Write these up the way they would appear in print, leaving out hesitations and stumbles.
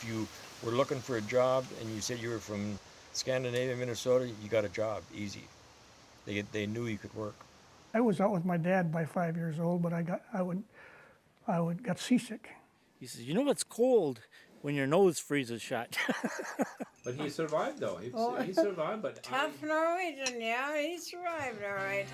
if you were looking for a job and you said you were from Scandinavian, Minnesota, you got a job, easy. They knew you could work. I was out with my dad by 5 years old, but I would got seasick. He says, you know it's cold when your nose freezes shut. But he survived, though. He survived, but Tough Norwegian, yeah, he survived all right.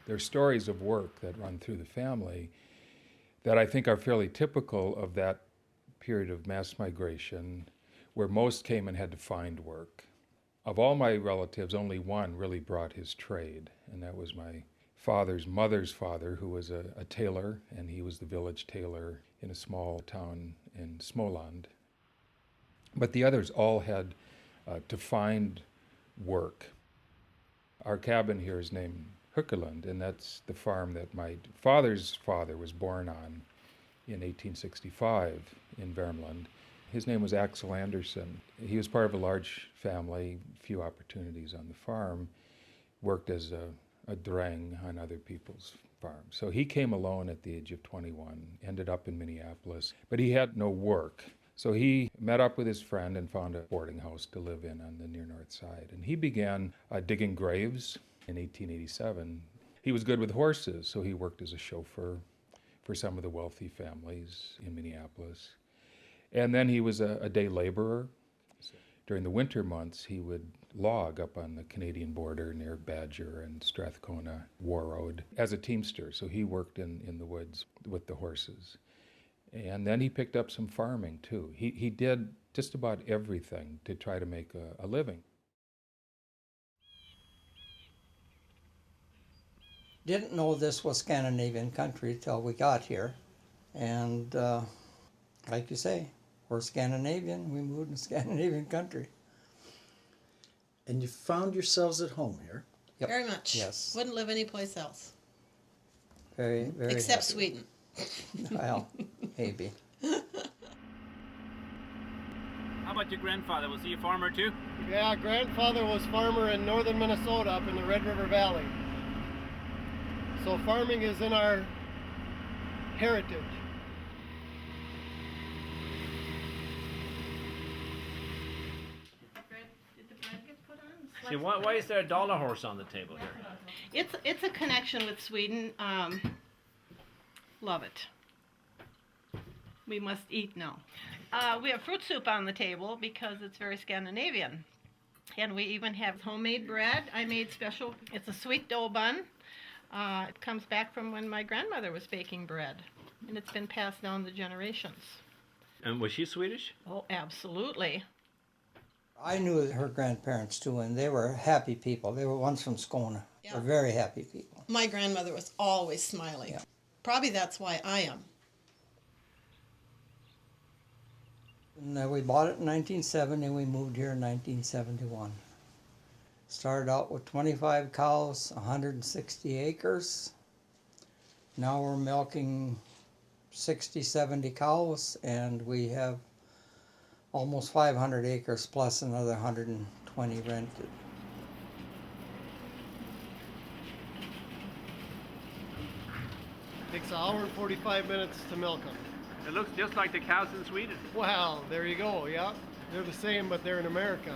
There are stories of work that run through the family that I think are fairly typical of that period of mass migration where most came and had to find work. Of all my relatives, only one really brought his trade, and that was my father's mother's father, who was a tailor, and he was the village tailor in a small town in Småland. But the others all had to find work. Our cabin here is named Hookeland, and that's the farm that my father's father was born on in 1865 in Värmland. His name was Axel Anderson. He was part of a large family, few opportunities on the farm, worked as a dräng on other people's farms. So he came alone at the age of 21, ended up in Minneapolis, but he had no work. So he met up with his friend and found a boarding house to live in on the near north side. And he began digging graves in 1887. He was good with horses, so he worked as a chauffeur for some of the wealthy families in Minneapolis. And then he was a day laborer. During the winter months, he would log up on the Canadian border near Badger and Strathcona War Road as a teamster. So he worked in the woods with the horses. And then he picked up some farming too. He did just about everything to try to make a living. Didn't know this was Scandinavian country till we got here. And like you say, we're Scandinavian, we moved to Scandinavian country. And you found yourselves at home here? Yep. Very much. Yes. Wouldn't live anyplace else. Very Except happy. Sweden. Well, maybe. How about your grandfather? Was he a farmer too? Yeah, grandfather was farmer in northern Minnesota up in the Red River Valley. So farming is in our heritage. see, why is there a dollar horse on the table here? It's a connection with Sweden. Love it. We must eat now. We have fruit soup on the table because it's very Scandinavian. And we even have homemade bread. I made special, it's a sweet dough bun. It comes back from when my grandmother was baking bread. And it's been passed down the generations. And was she Swedish? Oh, absolutely. I knew her grandparents too, and they were happy people. They were ones from Skåne. Yeah. They're very happy people. My grandmother was always smiling. Yeah. Probably that's why I am. And we bought it in 1970, and we moved here in 1971. Started out with 25 cows, 160 acres. Now we're milking 60, 70 cows, and we have almost 500 acres plus another 120 rented. Takes 1 hour and 45 minutes to milk them. It looks just like the cows in Sweden. Well, there you go, yeah. They're the same, but they're in America.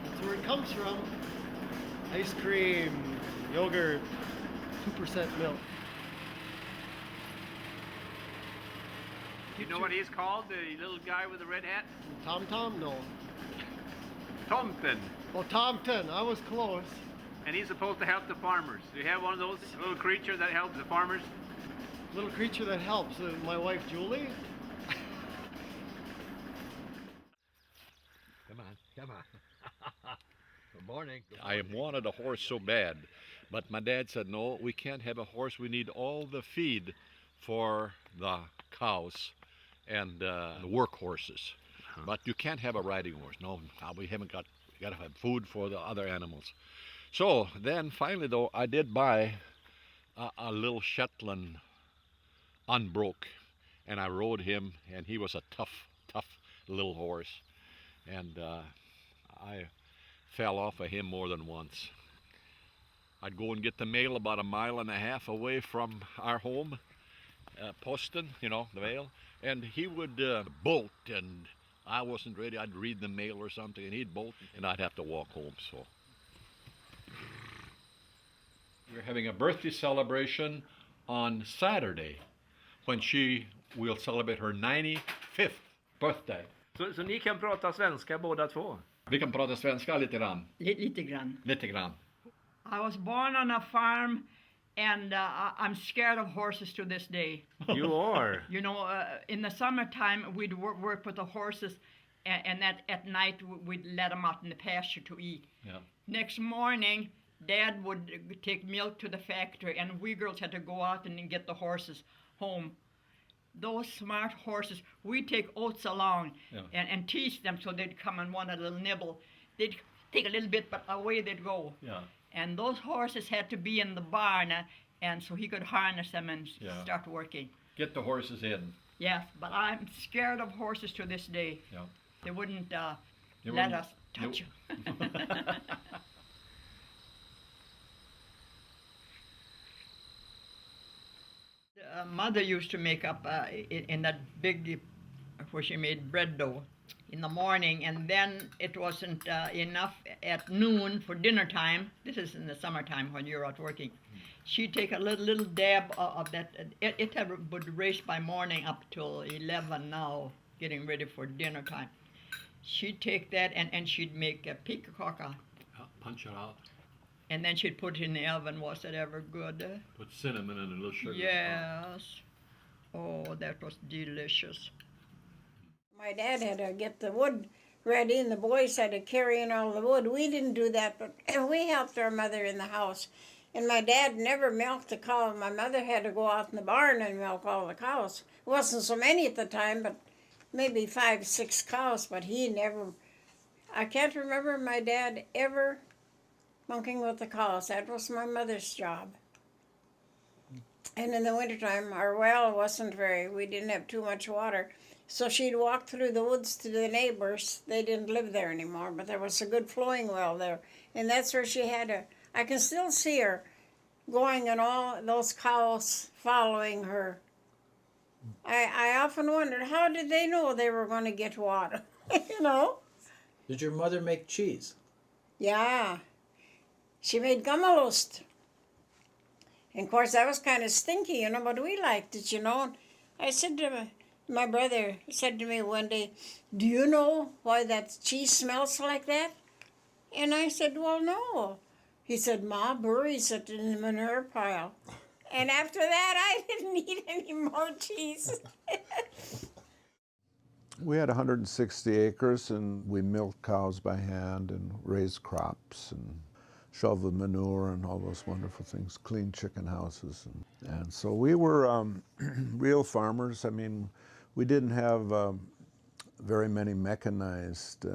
That's where it comes from. Ice cream, yogurt, 2% milk. You know what he's called, the little guy with the red hat? Tom Tom? No. Tomten. Oh, Tomten. I was close. And he's supposed to help the farmers. Do you have one of those little creature that helps the farmers? Little creature that helps. My wife, Julie. Come on. Good morning. I wanted a horse so bad, but my dad said, no, we can't have a horse. We need all the feed for the cows and the work horses. But you can't have a riding horse. No, we haven't got to have food for the other animals. So then finally, though, I did buy a little Shetland unbroke, and I rode him, and he was a tough little horse, and I fell off of him more than once. I'd go and get the mail about 1.5 miles away from our home, Poston, you know, the mail, and he would bolt, and I wasn't ready. I'd read the mail or something, and he'd bolt, and I'd have to walk home. So we're having a birthday celebration on Saturday, when she will celebrate her 95th birthday. Så ni kan prata svenska båda två? Vi kan prata svenska lite grann. Lite grann. Lite grann. I was born on a farm, and I'm scared of horses to this day. You are? You know, in the summertime, we'd work with the horses, and at night, we'd let them out in the pasture to eat. Yeah. Next morning, Dad would take milk to the factory, and we girls had to go out and get the horses home. Those smart horses, we'd take oats along and teach them so they'd come and want a little nibble. They'd take a little bit, but away they'd go. Yeah. And those horses had to be in the barn, and so he could harness them and start working. Get the horses in. Yes, but I'm scared of horses to this day. Yeah. They wouldn't let us touch them. Mother used to make up in that big, where she made bread dough in the morning, and then it wasn't enough at noon for dinner time. This is in the summertime when you're out working. She'd take a little dab of that. It would race by morning up till 11 now, getting ready for dinner time. She'd take that and she'd make a picacoca. Punch it out. And then she'd put it in the oven. Was it ever good? Put cinnamon and a little sugar. Yes. Oh, that was delicious. My dad had to get the wood ready, and the boys had to carry in all the wood. We didn't do that, but we helped our mother in the house. And my dad never milked a cow. My mother had to go out in the barn and milk all the cows. It wasn't so many at the time, but maybe 5, 6 cows, but he never... I can't remember my dad ever monkeying with the cows. That was my mother's job. And in the wintertime, our well wasn't we didn't have too much water. So she'd walk through the woods to the neighbors. They didn't live there anymore, but there was a good flowing well there. And that's where she had I can still see her going and all those cows following her. I often wondered, how did they know they were going to get water? You know? Did your mother make cheese? Yeah. She made gummelost. And of course, that was kind of stinky, you know, but we liked it, you know. I said to my brother, said to me one day, do you know why that cheese smells like that? And I said, well, no. He said, Ma buries it in the manure pile. And after that, I didn't eat any more cheese. We had 160 acres, and we milked cows by hand and raised crops and shoveled manure and all those wonderful things, cleaned chicken houses. And so we were real farmers. I mean, we didn't have very many mechanized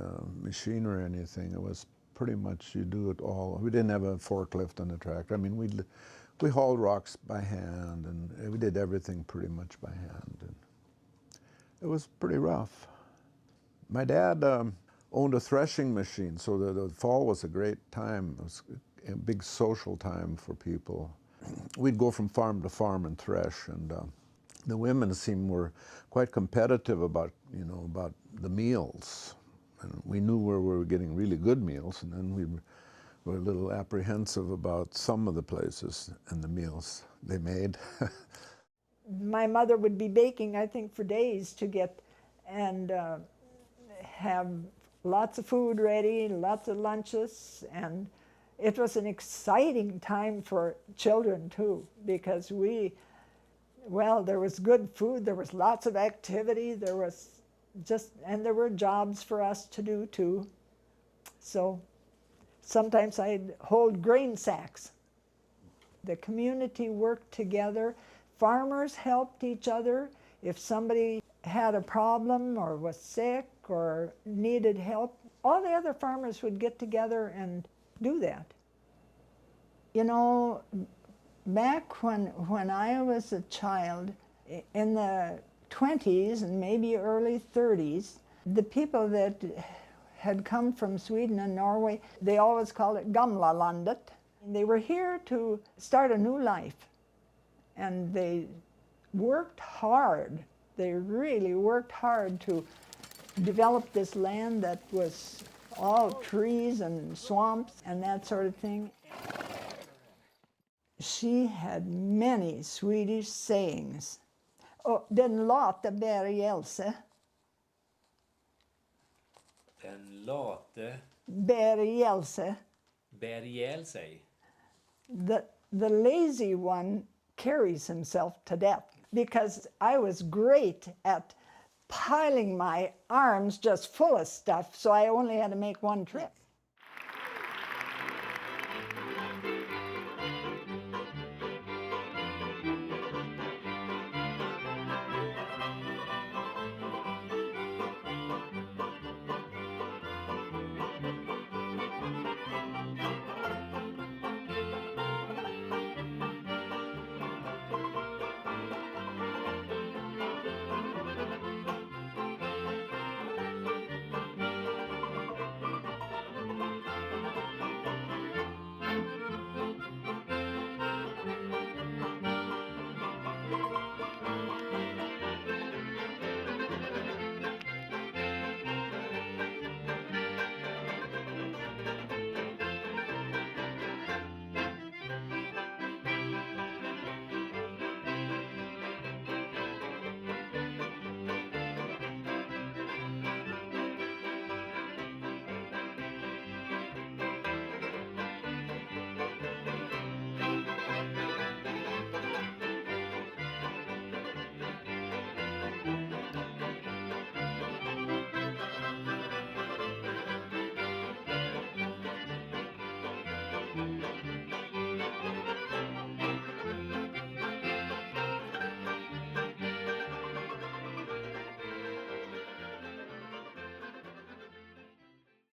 machinery or anything. It was pretty much you do it all. We didn't have a forklift on the tractor. I mean, we hauled rocks by hand, and we did everything pretty much by hand. And it was pretty rough. My dad owned a threshing machine, so the fall was a great time. It was a big social time for people. We'd go from farm to farm and thresh, and the women were quite competitive about the meals. And we knew where we were getting really good meals, and then we were a little apprehensive about some of the places and the meals they made. My mother would be baking, I think, for days to get and have lots of food ready, lots of lunches, and it was an exciting time for children too, because there was good food, there was lots of activity, there were jobs for us to do too. So sometimes I'd hold grain sacks. The community worked together. Farmers helped each other. If somebody had a problem or was sick or needed help, all the other farmers would get together and do that. You know, back when I was a child, in the 20s and maybe early 30s, the people that had come from Sweden and Norway, they always called it Gamla landet. They were here to start a new life, and they worked hard. They really worked hard to develop this land that was all trees and swamps and that sort of thing. She had many Swedish sayings. Oh, den late bär ihjäl sig. Den late Bär ihjäl sig. bär ihjäl sig. The lazy one carries himself to death, because I was great at piling my arms just full of stuff, so I only had to make one trip.